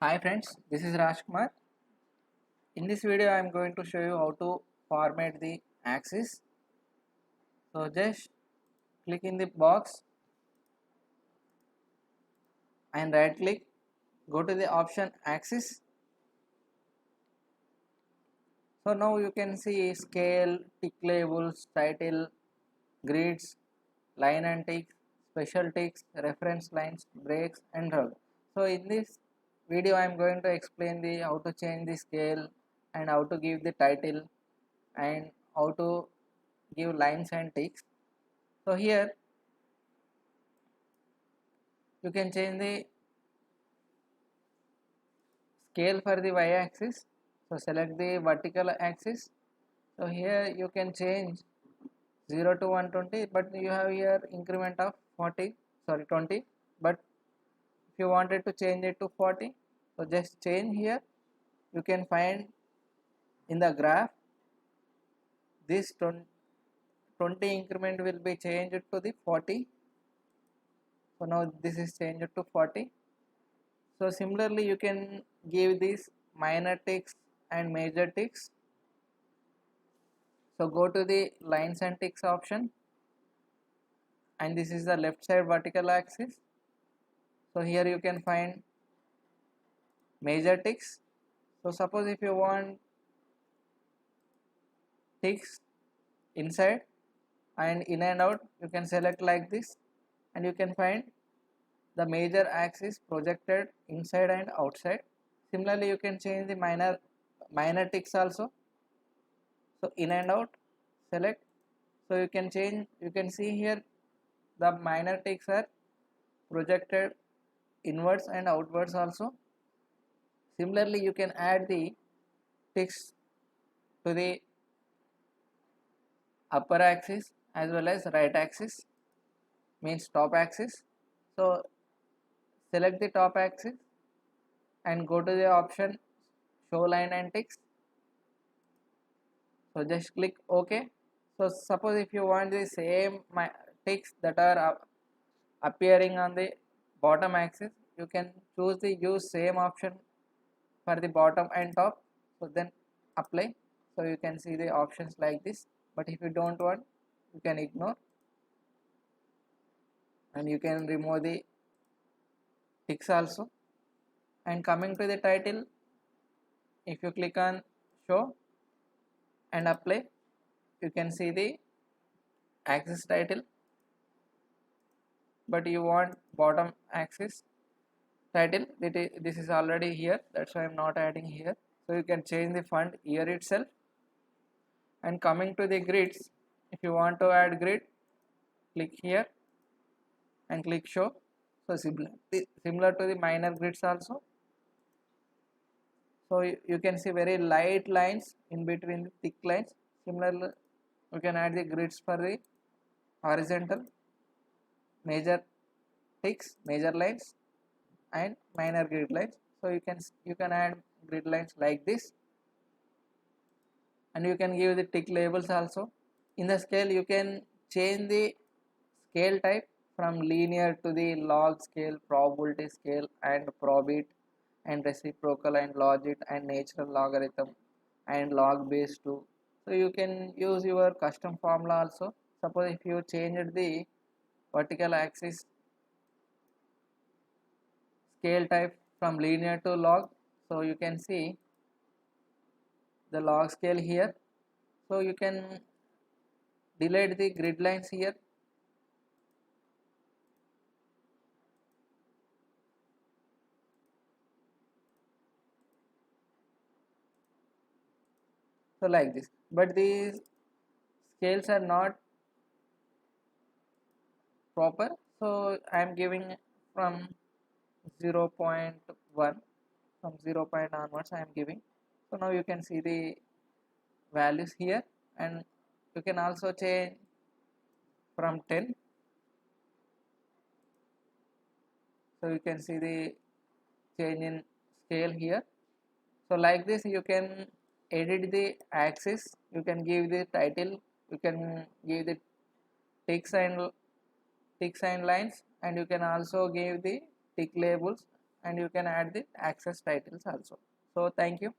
Hi friends, this is Rajkumar. In this video I am going to show you how to format the axis. So just click in the box and right click, go to the option axis. So now you can see scale, tick labels, title, grids, line and ticks, special ticks, reference lines, breaks and rug. So in this video I am going to explain the how to change the scale and how to give the title and how to give lines and ticks. So here you can change the scale for the y axis. So select the vertical axis. So here you can change 0 to 120, but you have here increment of 20, but if you wanted to change it to 40, so just change here. You can find in the graph this 20 increment will be changed to the 40. So now this is changed to 40. So similarly you can give these minor ticks and major ticks. So go to the lines and ticks option, and this is the left side vertical axis. So here you can find major ticks. So suppose if you want ticks inside and in and out, you can select like this, and you can find the major axis projected inside and outside. Similarly you can change the minor ticks also. So in and out, select. So you can change, you can see here the minor ticks are projected inwards and outwards also. Similarly you can add the ticks to the upper axis as well as right axis, means top axis. So select the top axis and go to the option show line and ticks. So just click OK. So suppose if you want the same ticks that are appearing on the bottom axis, you can choose the use same option for the bottom and top. So then apply. So you can see the options like this, but if you don't want, you can ignore, and you can remove the ticks also. And coming to the title, if you click on show and apply, you can see the axis title, but you want bottom axis title. This is already here, that's why I'm not adding here. So you can change the font here itself. And coming to the grids, if you want to add grid, click here and click show. So similar to the minor grids also. So you can see very light lines in between the thick lines. Similarly you can add the grids for the horizontal, major ticks, major lines and minor grid lines. So you can add grid lines like this, and you can give the tick labels also. In the scale you can change the scale type from linear to the log scale, probability scale and probit and reciprocal and logit and natural logarithm and log base 2. So you can use your custom formula also. Suppose if you changed the vertical axis scale type from linear to log, so you can see the log scale here. So you can delete the grid lines here. So like this, but these scales are not proper, so I am giving from 0.1, from 0 point onwards I am giving. So now you can see the values here, and you can also change from 10. So you can see the change in scale here. So like this you can edit the axis, you can give the title, you can give the ticks and lines, and you can also give the tick labels and you can add the access titles also. So thank you.